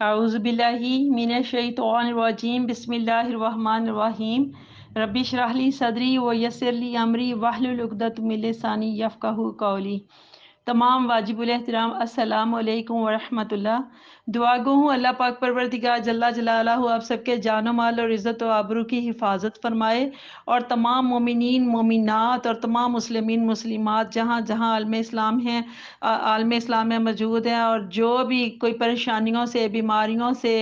اعوذ باللہ من الشیطان الرجیم بسم اللہ الرحمن الرحیم رب اشرح لی صدری ویسر لی امری واحلل عقدۃ من لسانی یفقہوا قولی۔ تمام واجب الاحترام السلام علیکم ورحمۃ اللہ۔ دعا گو ہوں اللہ پاک پروردگار جل جلالہ آپ سب کے جان و مال اور عزت و آبرو کی حفاظت فرمائے، اور تمام مومنین مومنات اور تمام مسلمین مسلمات جہاں جہاں عالم اسلام ہیں عالم اسلام میں موجود ہیں، اور جو بھی کوئی پریشانیوں سے بیماریوں سے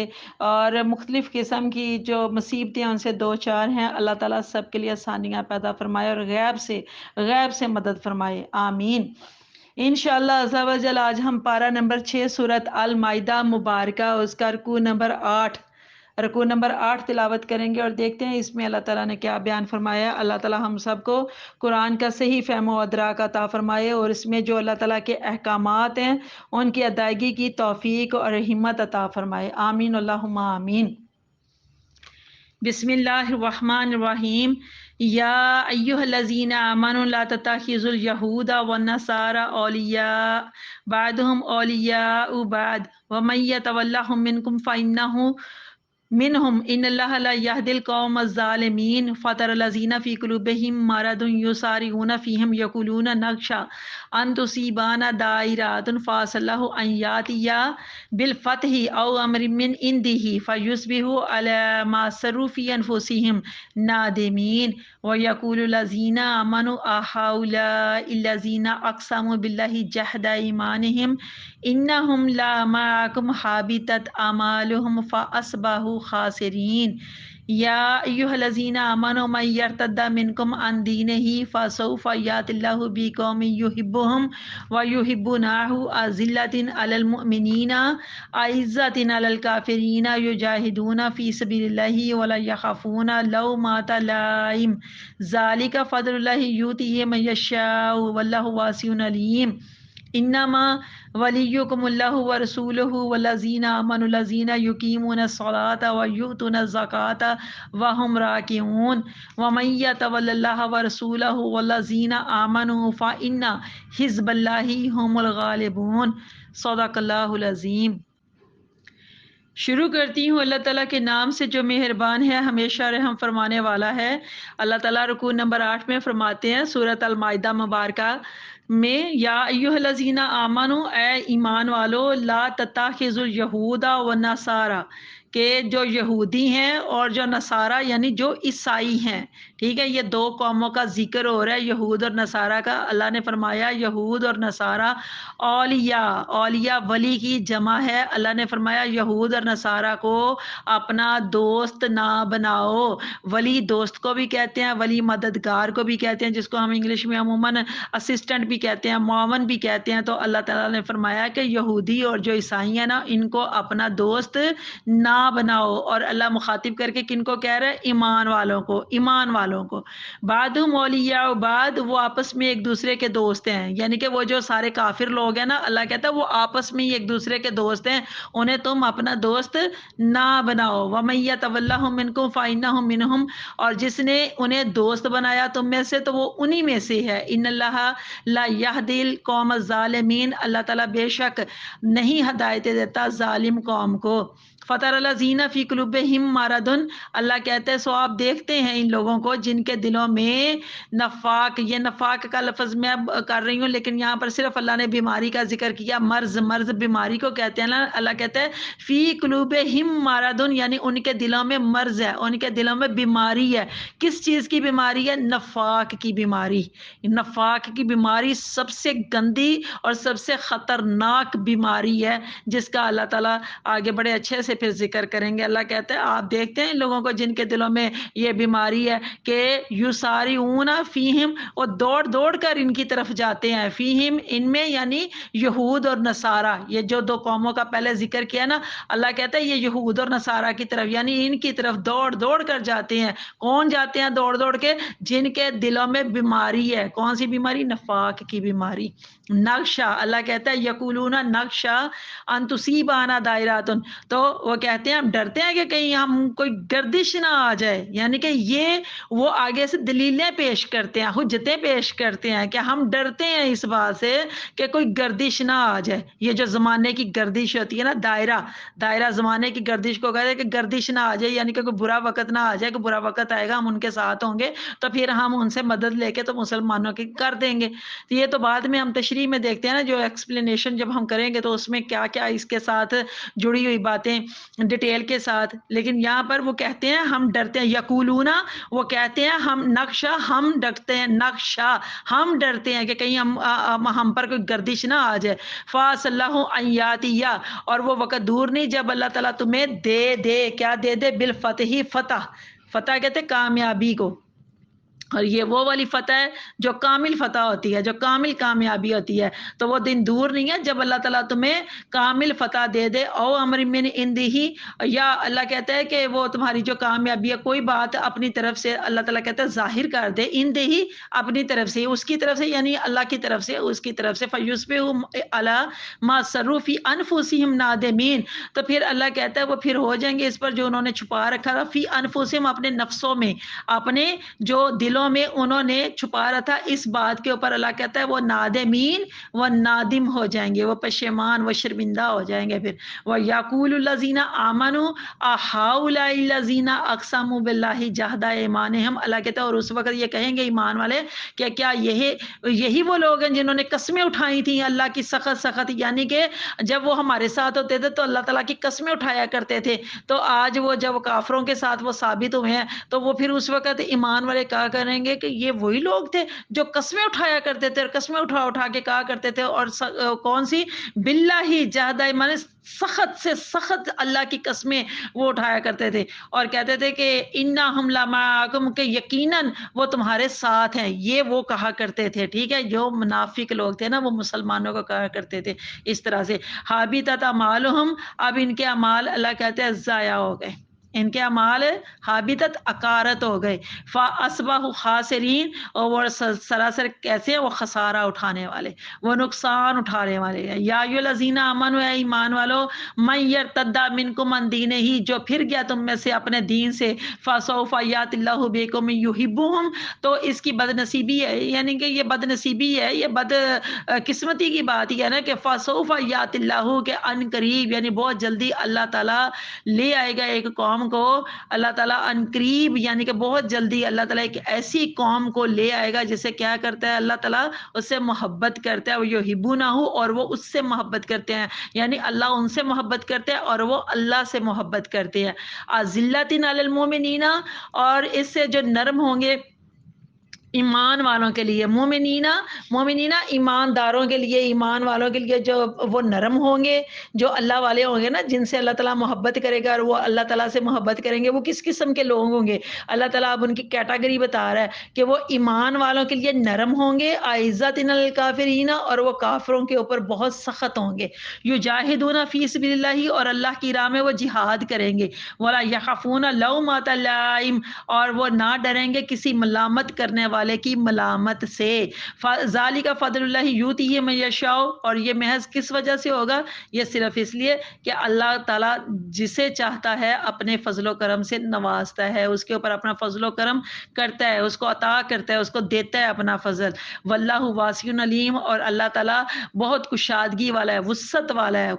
اور مختلف قسم کی جو مصیبتیں ان سے دو چار ہیں، اللہ تعالیٰ سب کے لیے آسانیاں پیدا فرمائے اور غیب سے مدد فرمائے، آمین۔ انشاءاللہ عز و جل آج ہم پارہ نمبر 6 سورۃ المائدہ مبارکہ اس کا رکوع نمبر 8 تلاوت کریں گے، اور دیکھتے ہیں اس میں اللہ تعالیٰ نے کیا بیان فرمایا ہے۔ اللہ تعالیٰ ہم سب کو قرآن کا صحیح فہم و ادراک عطا فرمائے، اور اس میں جو اللہ تعالیٰ کے احکامات ہیں ان کی ادائیگی کی توفیق اور ہمت عطا فرمائے، آمین اللہم آمین۔ بسم اللہ الرحمن الرحیم۔ یا ایہا الذین آمنوا لا تتخذوا الیہود والنصارى اولیاء بعضهم اولیاء بعض ومن یتولہم منکم فانہ منہم ان اللہ لا یہدی القوم الظالمین۔ فطر الذین فی قلوبہم مرض یسارعون فیہم یقولون نخشی ان تصیبنا دائرۃ فعسى اللہ ان یأتی بالفتح او امر من عنده فیصبحوا علی ما اسروا فی انفسہم نادمین۔ ویقول الذین آمنوا اہؤلاء الذین اقسموا باللہ جہد ایمانہم انہم لمعکم حبطت اعمالہم فاصبحوا خاسرین۔ یا ایہا الذین آمنوا من یرتد منکم عن دینہ فسوف یأتی اللہ بقوم یحبہم ویحبونہ اذلۃ علی المؤمنین اعزۃ علی الکافرین یجاہدون فی سبیل اللہ ولا یخافون لومۃ لائم۔ ذلک فضل اللہ یؤتیہ من یشاء واللہ واسع علیم۔ انما ولیکم اللہ ورسولہ والذین آمنوا الذین یقیمون الصلاۃ ویؤتون الزکاۃ وہم راکعون۔ ومن یتول اللہ ورسولہ والذین آمنوا فإن حزب اللہ هم الغالبون۔ صدق اللہ العظیم۔ شروع کرتی ہوں اللہ تعالیٰ کے نام سے جو مہربان ہے، ہمیشہ رحم فرمانے والا ہے۔ اللہ تعالیٰ رکوع نمبر 8 میں فرماتے ہیں سورۃ المائدہ مبارکہ میں، یا ایھا الذین آمنوا، اے ایمان والو، لا تتخذوا الیہود والنصارى، کہ جو یہودی ہیں اور جو نصارہ یعنی جو عیسائی ہیں، ٹھیک ہے، یہ دو قوموں کا ذکر ہو رہا ہے، یہود اور نصارہ کا۔ اللہ نے فرمایا یہود اور نصارہ اولیاء ولی کی جمع ہے۔ اللہ نے فرمایا یہود اور نصارہ کو اپنا دوست نہ بناؤ۔ ولی دوست کو بھی کہتے ہیں، ولی مددگار کو بھی کہتے ہیں، جس کو ہم انگلش میں عموماً اسسٹنٹ بھی کہتے ہیں، معاون بھی کہتے ہیں۔ تو اللہ تعالیٰ نے فرمایا کہ یہودی اور جو عیسائی ہیں نا، ان کو اپنا دوست نہ بناؤ۔ اور اللہ مخاطب کر کے کن کو کہہ رہے ہیں؟ ایمان والوں کو۔ بعضهم اولیاء بعض، وہ آپس میں ایک دوسرے کے دوست ہیں، یعنی کہ وہ جو سارے کافر لوگ ہیں نا، اللہ کہتا ہے وہ آپس میں ایک دوسرے کے دوست ہیں، انہیں تم اپنا دوست نہ بناؤ۔ ومن یتولہم منکم فإنہ منہم، اور جس نے انہیں دوست بنایا تم میں سے تو وہ انہی میں سے ہے۔ ان اللہ لا یہدی القوم الظالمین، اللہ تعالیٰ بے شک نہیں ہدایت دیتا ظالم قوم کو۔ فطر الذین فی قلوبہم مرض، اللہ کہتے ہیں سو آپ دیکھتے ہیں ان لوگوں کو جن کے دلوں میں نفاق، یہ نفاق کا لفظ میں اب کر رہی ہوں لیکن یہاں پر صرف اللہ نے بیماری کا ذکر کیا، مرض بیماری کو کہتے ہیں نا۔ اللہ کہتے ہیں فی قلوبہم مرض، یعنی ان کے دلوں میں مرض ہے، ان کے دلوں میں بیماری ہے۔ کس چیز کی بیماری ہے؟ نفاق کی بیماری۔ نفاق کی بیماری سب سے گندی اور سب سے خطرناک بیماری ہے، جس کا اللہ تعالیٰ آگے بڑے اچھے سے پھر ذکر کریں گے۔ اللہ کہتے ہیں آپ دیکھتے ہیں ان لوگوں کو جن کے دلوں میں یہ بیماری ہے کہ یسارعون فیہم، وہ دوڑ کر ان کی طرف جاتے ہیں، فیہم ان میں، یعنی یہود اور نصارہ، یہ جو دو قوموں کا پہلے ذکر کیا نا، اللہ کہتا ہے یہ یہود اور نصارہ کی طرف، یعنی ان کی طرف دوڑ کر جاتے ہیں۔ کون جاتے ہیں دوڑ کے؟ جن کے دلوں میں بیماری ہے۔ کون سی بیماری؟ نفاق کی بیماری۔ نقشہ، اللہ کہتا ہے یقولون نقشہ ان تصیبنا دائراتن، تو وہ کہتے ہیں ہم ڈرتے ہیں کہ کہیں ہم کوئی گردش نہ آ جائے، یعنی کہ یہ وہ آگے سے دلیلیں پیش کرتے ہیں، حجتیں پیش کرتے ہیں کہ ہم ڈرتے ہیں اس بات سے کہ کوئی گردش نہ آ جائے۔ یہ جو زمانے کی گردش ہوتی ہے نا، دائرہ زمانے کی گردش کو کہتے ہیں کہ گردش نہ آ جائے، یعنی کہ کوئی برا وقت نہ آ جائے، کہ برا وقت آئے گا ہم ان کے ساتھ ہوں گے تو پھر ہم ان سے مدد لے کے تو مسلمانوں کی کر دیں گے۔ تو یہ تو بعد میں ہم تشریح میں دیکھتے ہیں نا، جو ایکسپلینیشن جب ہم کریں گے تو اس میں کیا کیا اس کے ساتھ جڑی ہوئی باتیں ڈیٹیل کے ساتھ، لیکن یہاں پر وہ کہتے ہیں ہم ڈرتے ہیں، یقولون وہ کہتے ہیں ہم نقشہ ہم ڈرتے ہیں، نقشہ ہم ڈرتے ہیں کہ کہیں ہم پر کوئی گردش نہ آ جائے۔ فاس اللہ ایاتیہ، اور وہ وقت دور نہیں جب اللہ تعالیٰ تمہیں دے کیا دے دے، بالفتح، فتح کہتے ہیں کامیابی کو، اور یہ وہ والی فتح ہے جو کامل فتح ہوتی ہے، جو کامل کامیابی ہوتی ہے۔ تو وہ دن دور نہیں ہے جب اللہ تعالیٰ تمہیں کامل فتح دے دے، او امر من عنده، یا اللہ کہتا ہے کہ وہ تمہاری جو کامیابی ہے کوئی بات اپنی طرف سے اللہ تعالیٰ کہتا ہے ظاہر کر دے، عنده اپنی طرف سے، اس کی طرف سے، یعنی اللہ کی طرف سے، اس کی طرف سے، فیصبحوا علی ما صروا فی انفسہم نادمین، تو پھر اللہ کہتا ہے وہ پھر ہو جائیں گے اس پر جو انہوں نے چھپا رکھا تھا، فی انفسہم اپنے نفسوں میں، اپنے جو دلوں میں انہوں نے چھپا رہا تھا اس بات کے اوپر، اللہ کہتا ہے وہ نادمین، وہ نادم ہو جائیں گے، وہ پشیمان، وہ شرمندہ ہو جائیں گے پھر۔ وَيَقُولُ الَّذِينَ آمَنُوا أَهَٰؤُلَاءِ الَّذِينَ أَقْسَمُوا بِاللَّهِ جَهْدَ أَيْمَانِهِمْ، اللہ کہتا ہے اور اس وقت یہ کہیں گے ایمان والے کہ کیا یہی وہ لوگ ہیں جنہوں نے قسمیں اٹھائی تھیں اللہ کی سخت، یعنی کہ جب وہ ہمارے ساتھ ہوتے تھے تو اللہ تعالیٰ کی قسمیں اٹھایا کرتے تھے، تو آج وہ جب کافروں کے ساتھ وہ ثابت ہوئے ہیں تو وہ پھر اس وقت ایمان والے کہا کریں گے کہ یہ وہی لوگ تھے جو قسمیں اٹھایا کرتے تھے، اور قسمیں اٹھا کے کہا کرتے تھے، اور کون سی، باللہ جہد ایمان، سخت سے سخت اللہ کی قسمیں وہ اٹھایا کرتے تھے، اور کہتے تھے کہ انا ہم لمعکم، کہ یقیناً وہ تمہارے ساتھ ہیں، یہ وہ کہا کرتے تھے، ٹھیک ہے، جو منافق لوگ تھے نا وہ مسلمانوں کو کہا کرتے تھے اس طرح سے۔ حابطت اعمالہم، اب ان کے اعمال اللہ کہتے ہیں ضائع ہو گئے، ان کے اعمال حابطت اکارت ہو گئے، فاصبحوا خاسرین، اور وہ سراسر کیسے ہیں، وہ خسارہ اٹھانے والے، وہ نقصان اٹھانے والے ہیں۔ یا ایھا الذین آمنوا، اے ایمان والو، من یرتد منکم عن دینہ، جو پھر گیا تم میں سے اپنے دین سے، فسوف یأتی اللہ بقوم یحبہم، تو اس کی بد نصیبی ہے، یعنی کہ یہ بد نصیبی ہے، یہ بد قسمتی کی بات ہی ہے نا، کہ فسوف یأتی اللہ، کہ ان قریب، یعنی بہت جلدی اللہ تعالیٰ لے آئے گا ایک قوم کو، اللہ تعالیٰ ان قریب، یعنی کہ بہت جلدی اللہ تعالیٰ ایک ایسی قوم کو لے آئے گا جسے کیا کرتا ہے اللہ تعالیٰ، اس سے محبت کرتا ہے، وہ یحبونہ، اور وہ اس سے محبت کرتے ہیں، یعنی اللہ ان سے محبت کرتے ہیں اور وہ اللہ سے محبت کرتے ہیں۔ اذلۃ علی المؤمنین، اور اس سے جو نرم ہوں گے ایمان والوں کے لیے، مومنینا ایمانداروں کے لیے، ایمان والوں کے لیے جو وہ نرم ہوں گے، جو اللہ والے ہوں گے نا، جن سے اللہ تعالیٰ محبت کرے گا اور وہ اللہ تعالیٰ سے محبت کریں گے، وہ کس قسم کے لوگ ہوں گے، اللہ تعالیٰ اب ان کی کیٹیگری بتا رہا ہے کہ وہ ایمان والوں کے لیے نرم ہوں گے، اعزت علی الکافرین، اور وہ کافروں کے اوپر بہت سخت ہوں گے، یجاہدون فی سبیل اللہ، اور اللہ کی راہ میں وہ جہاد کریں گے، ولا یخافون لومۃ لائم، اور وہ نہ ڈریں گے کسی ملامت کرنے والے کی ملامت سے۔ ذالک فضل اللہ یؤتیہ من یشاء، اور یہ محض کس وجہ سے ہوگا، یہ صرف اس لیے کہ اللہ تعالیٰ جسے چاہتا ہے اپنے فضل و کرم سے نوازتا ہے، اس کے اوپر اپنا فضل و کرم کرتا ہے، اس کو عطا کرتا ہے، اس کو دیتا ہے اپنا فضل۔ واللہ واسع علیم، اور اللہ تعالیٰ بہت کشادگی والا ہے، وسعت والا ہے۔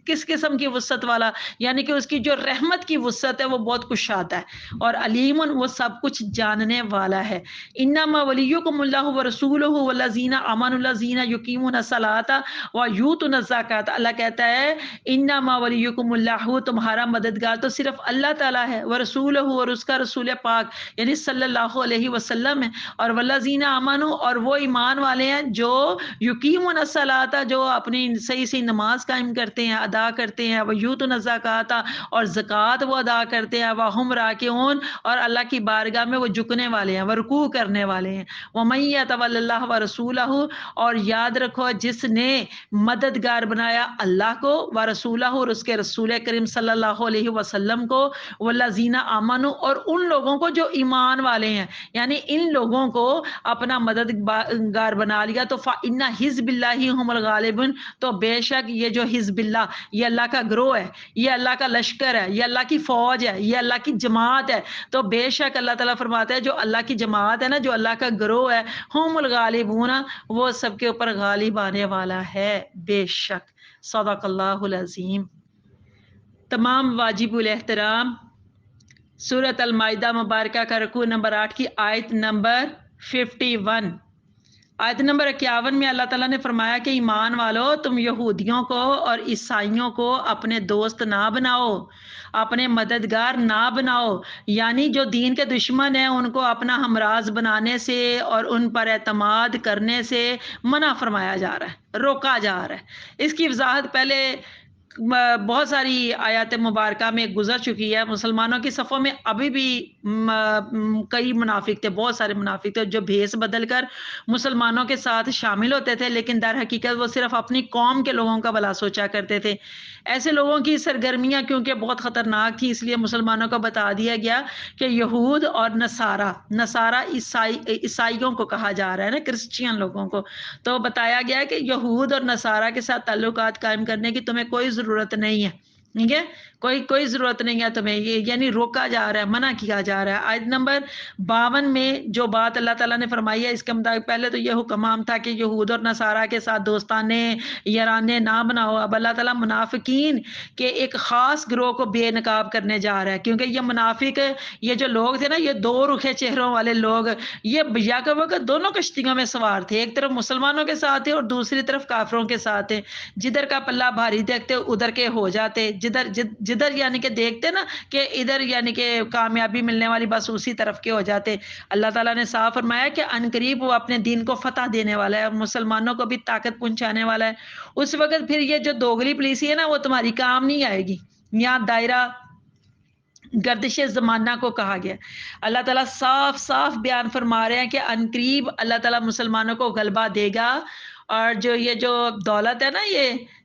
کس قسم کی وسعت والا، یعنی کہ اس کی جو رحمت کی وسعت ہے وہ بہت کشادہ ہے، اور علیم وہ سب کچھ جاننے والا ہے۔ انما ولیکم اللہ ورسولہ والذین آمنوا الذین یقیمون الصلاۃ ویؤتون الزکاۃ، اللہ کہتا ہے انما ولیکم اللہ، تمہارا مددگار تو صرف اللہ تعالیٰ ہے، ورسولہ، اور اس کا رسول پاک یعنی صلی اللہ علیہ وسلم ہے، اور والذین آمنوا، اور وہ ایمان والے ہیں جو یقیمون الصلاۃ، جو اپنی صحیح سے نماز قائم کرتے ہیں، ادا کرتے ہیں، ویؤتون الزکاۃ، اور زکوٰۃ وہ ادا کرتے ہیں، وہم راکعون، اور اللہ کی بارگاہ میں وہ جھکنے والے ہیں، وہ رکوع کرنے کرنے والے ہیں۔ وَمَن يَتَوَلَّ اللَّهَ وَرَسُولَهُ، اور یاد رکھو جس نے مددگار بنایا اللہ کو، ورسولہ، اور اس کے رسول کریم صلی اللہ علیہ وسلم کو، والذین آمنوا، اور ان لوگوں کو جو ایمان والے ہیں، یعنی ان لوگوں کو اپنا مددگار بنا لیا، تو فَإِنَّ حِزْبَ اللَّهِ هُمُ الْغَالِبُونَ، تو بے شک یہ جو حزب اللہ، یہ اللہ کا گروہ ہے، یہ اللہ کا لشکر ہے، یہ اللہ کی فوج ہے، یہ اللہ کی جماعت ہے، تو بے شک اللہ تعالیٰ فرماتا ہے جو اللہ کی جماعت ہے نا، جو اللہ کا گروہ ہے، ہم الغالبون، وہ سب کے اوپر غالب آنے والا ہے بے شک۔ صدق اللہ العظیم۔ تمام واجب الاحترام سورۃ المائدہ مبارکہ کا رکوع نمبر 8 کی آیت نمبر 51، آیت نمبر 51 میں اللہ تعالیٰ نے فرمایا کہ ایمان والو، تم یہودیوں کو اور عیسائیوں کو اپنے دوست نہ بناؤ، اپنے مددگار نہ بناؤ، یعنی جو دین کے دشمن ہیں ان کو اپنا ہمراز بنانے سے اور ان پر اعتماد کرنے سے منع فرمایا جا رہا ہے، روکا جا رہا ہے۔ اس کی وضاحت پہلے بہت ساری آیات مبارکہ میں گزر چکی ہے۔ مسلمانوں کی صفوں میں ابھی بھی کئی منافق تھے، بہت سارے منافق تھے جو بھیس بدل کر مسلمانوں کے ساتھ شامل ہوتے تھے، لیکن در حقیقت وہ صرف اپنی قوم کے لوگوں کا بھلا سوچا کرتے تھے۔ ایسے لوگوں کی سرگرمیاں کیونکہ بہت خطرناک تھی، اس لیے مسلمانوں کو بتا دیا گیا کہ یہود اور نصارہ عیسائیوں کو کہا جا رہا ہے نا، کرسچین لوگوں کو، تو بتایا گیا کہ یہود اور نصارہ کے ساتھ تعلقات قائم کرنے کی تمہیں کوئی ضرورت نہیں ہے، ٹھیک ہے، کوئی ضرورت نہیں ہے تمہیں، یہ یعنی روکا جا رہا ہے، منع کیا جا رہا ہے۔ آیت نمبر 52 میں جو بات اللہ تعالیٰ نے فرمائی ہے اس کے مطابق پہلے تو یہ حکم عام تھا کہ یہود اور نصارہ کے ساتھ دوستانے یارانے نہ بناؤ، اب اللہ تعالیٰ منافقین کے ایک خاص گروہ کو بے نقاب کرنے جا رہا ہے، کیونکہ یہ منافق، یہ جو لوگ تھے نا، یہ دو رخے چہروں والے لوگ، یہ یک وقت دونوں کشتیوں میں سوار تھے، ایک طرف مسلمانوں کے ساتھ تھے اور دوسری طرف کافروں کے ساتھ تھے، جدھر کا پلہ بھاری دیکھتے ادھر کے ہو جاتے، جدھر یعنی کہ دیکھتے نا کہ ادھر یعنی کہ کامیابی ملنے والی، بس اسی طرف کے ہو جاتے۔ اللہ تعالیٰ نے صاف فرمایا کہ ان قریب وہ اپنے دین کو فتح دینے والا ہے، مسلمانوں کو بھی طاقت پہنچانے والا ہے، اس وقت پھر یہ جو دوغلی پولیسی ہے نا وہ تمہاری کام نہیں آئے گی۔ یہاں دائرہ گردش زمانہ کو کہا گیا، اللہ تعالیٰ صاف صاف بیان فرما رہے ہیں کہ ان قریب اللہ تعالیٰ مسلمانوں کو غلبہ دے گا، اور یہ جو دولت ہے نا،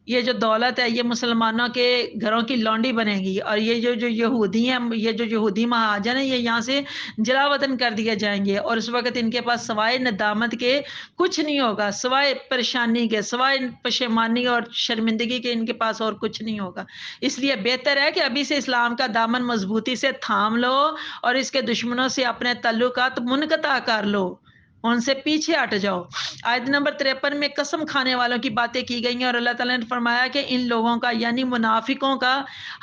یہ جو دولت ہے یہ مسلمانوں کے گھروں کی لونڈی بنے گی، اور یہ جو یہودی ہیں، یہ جو یہودی مہاجر ہیں، یہ یہاں سے جلا وطن کر دیے جائیں گے، اور اس وقت ان کے پاس سوائے ندامت کے کچھ نہیں ہوگا، سوائے پریشانی کے، سوائے پشیمانی اور شرمندگی کے ان کے پاس اور کچھ نہیں ہوگا۔ اس لیے بہتر ہے کہ ابھی سے اسلام کا دامن مضبوطی سے تھام لو اور اس کے دشمنوں سے اپنے تعلقات منقطع کر لو، ان سے پیچھے ہٹ جاؤ۔ آیت نمبر 53 میں قسم کھانے والوں کی باتیں کی گئی ہیں، اور اللہ تعالیٰ نے فرمایا کہ ان لوگوں کا یعنی منافقوں کا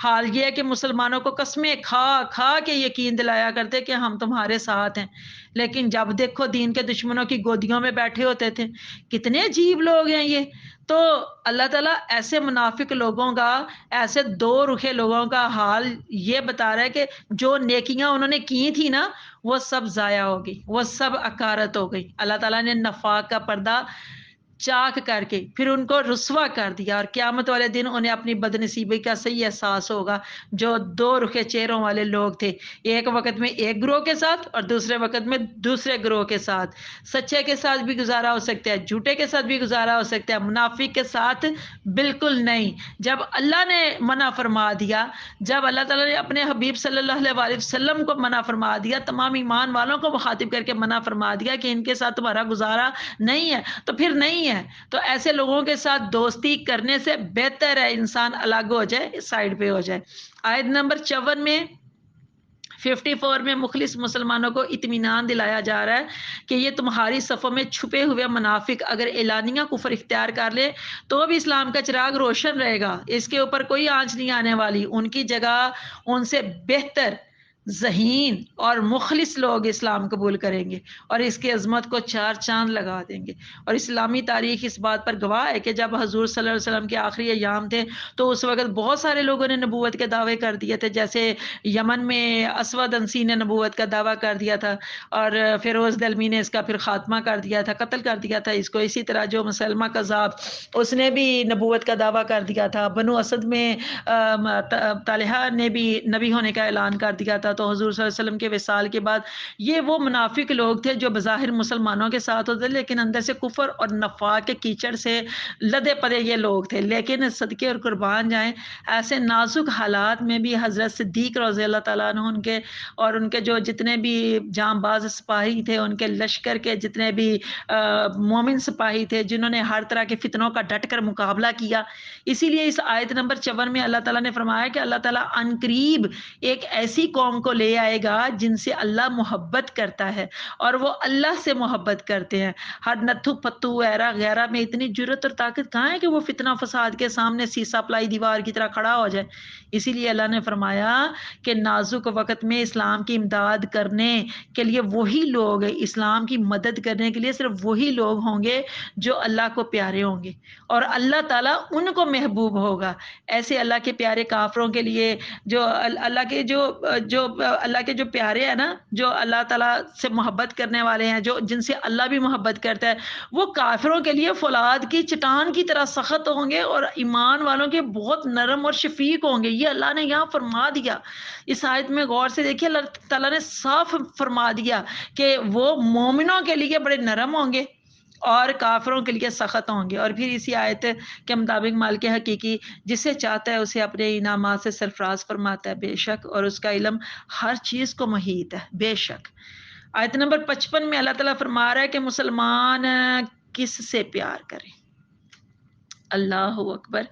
حال یہ ہے کہ مسلمانوں کو قسمیں کھا کھا کے یقین دلایا کرتے کہ ہم تمہارے ساتھ ہیں، لیکن جب دیکھو دین کے دشمنوں کی گودیوں میں بیٹھے ہوتے تھے۔ کتنے عجیب لوگ ہیں یہ۔ تو اللہ تعالیٰ ایسے منافق لوگوں کا، ایسے دو رخے لوگوں کا حال یہ بتا رہا ہے کہ جو نیکیاں انہوں نے کی تھی نا وہ سب ضائع ہو گئی، وہ سب اکارت ہو گئی۔ اللہ تعالیٰ نے نفاق کا پردہ چاک کر کے پھر ان کو رسوا کر دیا، اور قیامت والے دن انہیں اپنی بدنصیبی کا صحیح احساس ہوگا۔ جو دو رخے چہروں والے لوگ تھے، ایک وقت میں ایک گروہ کے ساتھ اور دوسرے وقت میں دوسرے گروہ کے ساتھ، سچے کے ساتھ بھی گزارا ہو سکتا ہے، جھوٹے کے ساتھ بھی گزارا ہو سکتا ہے، منافق کے ساتھ بالکل نہیں۔ جب اللہ نے منع فرما دیا، جب اللہ تعالیٰ نے اپنے حبیب صلی اللہ علیہ وسلم کو منع فرما دیا، تمام ایمان والوں کو مخاطب کر کے منع فرما دیا کہ ان کے ساتھ تمہارا گزارا نہیں ہے، تو پھر نہیں ہے، تو ایسے لوگوں کے ساتھ دوستی کرنے سے بہتر ہے انسان الگ ہو جائے، سائڈ پہ ہو جائے۔ آیت نمبر 54 میں 54 میں مخلص مسلمانوں کو اطمینان دلایا جا رہا ہے کہ یہ تمہاری صفوں میں چھپے ہوئے منافق اگر اعلانیہ کفر اختیار کر لے تو بھی اسلام کا چراغ روشن رہے گا، اس کے اوپر کوئی آنچ نہیں آنے والی، ان کی جگہ ان سے بہتر ذہین اور مخلص لوگ اسلام قبول کریں گے اور اس کی عظمت کو چار چاند لگا دیں گے۔ اور اسلامی تاریخ اس بات پر گواہ ہے کہ جب حضور صلی اللہ علیہ وسلم کے آخری ایام تھے تو اس وقت بہت سارے لوگوں نے نبوت کے دعوے کر دیے تھے، جیسے یمن میں اسود انسی نے نبوت کا دعویٰ کر دیا تھا، اور فیروز دلمی نے اس کا پھر خاتمہ کر دیا تھا، قتل کر دیا تھا اس کو۔ اسی طرح جو مسلمہ کذاب، اس نے بھی نبوت کا دعویٰ کر دیا تھا۔ بنو اسد میں طلحہ نے بھی نبی ہونے کا اعلان کر دیا تھا، تو حضور صلی اللہ علیہ وسلم کے وصال کے بعد یہ وہ منافق لوگ تھے جو بظاہر مسلمانوں کے ساتھ ہوتے لیکن اندر سے کفر اور نفاق کے کیچڑ سے لدے پدے یہ لوگ تھے. لیکن صدقے اور قربان جائیں ایسے نازک حالات میں بھی حضرت صدیق رضی اللہ تعالیٰ عنہ ان کے جو جتنے بھی جاں باز سپاہی تھے، ان کے لشکر کے جتنے بھی مومن سپاہی تھے جنہوں نے ہر طرح کے فتنوں کا ڈٹ کر مقابلہ کیا. اسی لیے اس آیت نمبر 54 میں اللہ تعالیٰ نے فرمایا کہ اللہ تعالیٰ عن قریب ایک ایسی قوم کو لے آئے گا جن سے اللہ محبت کرتا ہے اور وہ اللہ سے محبت کرتے ہیں. ہر نتھو پتھو غیرہ میں اتنی جرت اور طاقت کہاں ہے کہ وہ فتنہ فساد کے سامنے سیسا پلائی دیوار کی طرح کھڑا ہو جائے. اسی لیے اللہ نے فرمایا کہ نازک وقت میں اسلام کی امداد کرنے کے لیے وہی لوگ، اسلام کی مدد کرنے کے لیے صرف وہی لوگ ہوں گے جو اللہ کو پیارے ہوں گے اور اللہ تعالیٰ ان کو محبوب ہوگا. ایسے اللہ کے پیارے کافروں کے لیے جو اللہ کے جو پیارے ہیں نا، جو اللہ تعالیٰ سے محبت کرنے والے ہیں، جو جن سے اللہ بھی محبت کرتا ہے، وہ کافروں کے لیے فولاد کی چٹان کی طرح سخت ہوں گے اور ایمان والوں کے بہت نرم اور شفیق ہوں گے. یہ اللہ نے یہاں فرما دیا. اس آیت میں غور سے دیکھیے، اللہ تعالیٰ نے صاف فرما دیا کہ وہ مومنوں کے لیے بڑے نرم ہوں گے اور کافروں کے لیے سخت ہوں گے. اور پھر اسی آیت کے مطابق مالک حقیقی جسے چاہتا ہے اسے اپنے انعامات سے سرفراز فرماتا ہے بے شک، اور اس کا علم ہر چیز کو محیط ہے بے شک. آیت نمبر 55 میں اللہ تعالیٰ فرما رہا ہے کہ مسلمان کس سے پیار کریں، اللہ اکبر،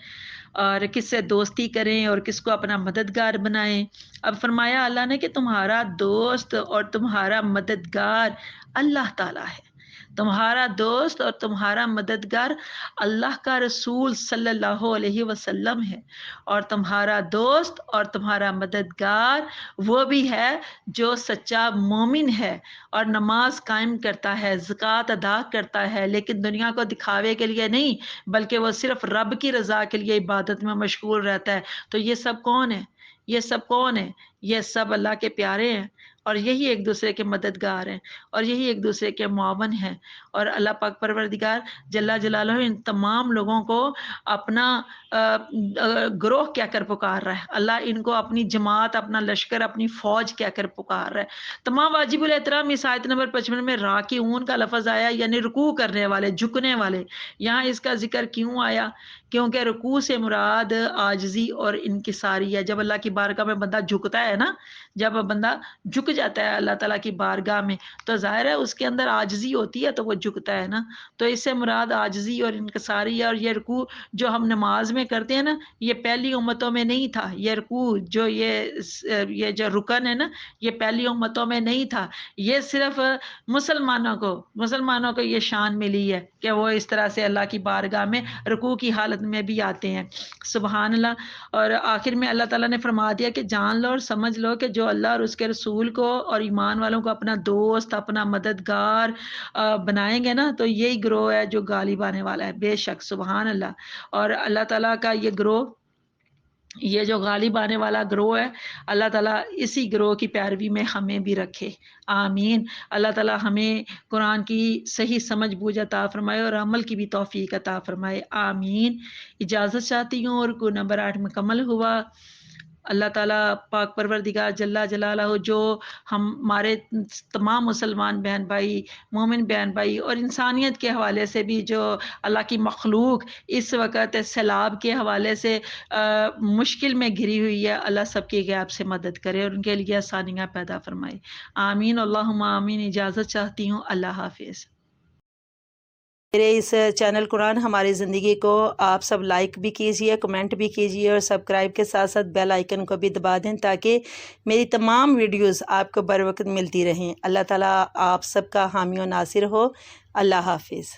اور کس سے دوستی کریں اور کس کو اپنا مددگار بنائیں. اب فرمایا اللہ نے کہ تمہارا دوست اور تمہارا مددگار اللہ تعالیٰ ہے. تمہارا دوست اور تمہارا مددگار اللہ کا رسول صلی اللہ علیہ وسلم ہے، اور تمہارا دوست اور تمہارا مددگار وہ بھی ہے جو سچا مومن ہے اور نماز قائم کرتا ہے، زکوٰۃ ادا کرتا ہے، لیکن دنیا کو دکھاوے کے لیے نہیں بلکہ وہ صرف رب کی رضا کے لیے عبادت میں مشغول رہتا ہے. تو یہ سب کون ہے؟ یہ سب کون ہے؟ یہ سب اللہ کے پیارے ہیں اور یہی ایک دوسرے کے مددگار ہیں اور یہی ایک دوسرے کے معاون ہیں. اور اللہ پاک پروردگار جل جلالہ ان تمام لوگوں کو اپنا گروہ کہہ کر پکار رہا ہے. اللہ ان کو اپنی جماعت، اپنا لشکر، اپنی فوج کہہ کر پکار رہا ہے. تمام واجب الاحترام اس آیت نمبر 55 میں راکعون کا لفظ آیا، یعنی رکوع کرنے والے، جھکنے والے. یہاں اس کا ذکر کیوں آیا؟ کیونکہ رکوع سے مراد عاجزی اور انکساری ہے. جب اللہ کی بارگاہ میں بندہ جھکتا ہے نا، جب بندہ جھک جاتا ہے اللہ تعالیٰ کی بارگاہ میں تو ظاہر ہے اس کے اندر عاجزی ہوتی ہے تو وہ جھکتا ہے نا. تو اس سے مراد عاجزی اور انکساری ہے. اور یہ رکوع جو ہم نماز میں کرتے ہیں نا، یہ پہلی امتوں میں نہیں تھا. یہ رکوع جو یہ جو رکن ہے نا، یہ پہلی امتوں میں نہیں تھا. یہ صرف مسلمانوں کو یہ شان ملی ہے کہ وہ اس طرح سے اللہ کی بارگاہ میں رکوع کی حالت میں بھی آتے ہیں. سبحان اللہ. اور آخر میں اللہ تعالیٰ نے فرما دیا کہ جان لو اور سمجھ لو کہ جو اللہ اور اس کے رسول کو اور ایمان والوں کو اپنا دوست، اپنا مددگار بنائیں گے نا، تو یہی گروہ ہے جو غالب آنے والا ہے بے شک. سبحان اللہ. اور اللہ تعالیٰ کا یہ گروہ، یہ جو غالب آنے والا گروہ ہے، اللہ تعالیٰ اسی گروہ کی پیروی میں ہمیں بھی رکھے. آمین. اللہ تعالیٰ ہمیں قرآن کی صحیح سمجھ بوجھ عطا فرمائے اور عمل کی بھی توفیق عطا فرمائے. آمین. اجازت چاہتی ہوں. اور رکوع نمبر 8 مکمل ہوا. اللہ تعالیٰ پاک پروردگار جل جلالہ جو ہمارے تمام مسلمان بہن بھائی، مومن بہن بھائی اور انسانیت کے حوالے سے بھی جو اللہ کی مخلوق اس وقت سیلاب کے حوالے سے مشکل میں گھری ہوئی ہے، اللہ سب کی غیب سے مدد کرے اور ان کے لیے آسانیاں پیدا فرمائے. آمین. اللہم آمین. اجازت چاہتی ہوں. اللہ حافظ. میرے اس چینل قرآن ہماری زندگی کو آپ سب لائک بھی کیجئے، کمنٹ بھی کیجئے اور سبسکرائب کے ساتھ ساتھ بیل آئیکن کو بھی دبا دیں تاکہ میری تمام ویڈیوز آپ کو بر وقت ملتی رہیں. اللہ تعالیٰ آپ سب کا حامی و ناصر ہو. اللہ حافظ.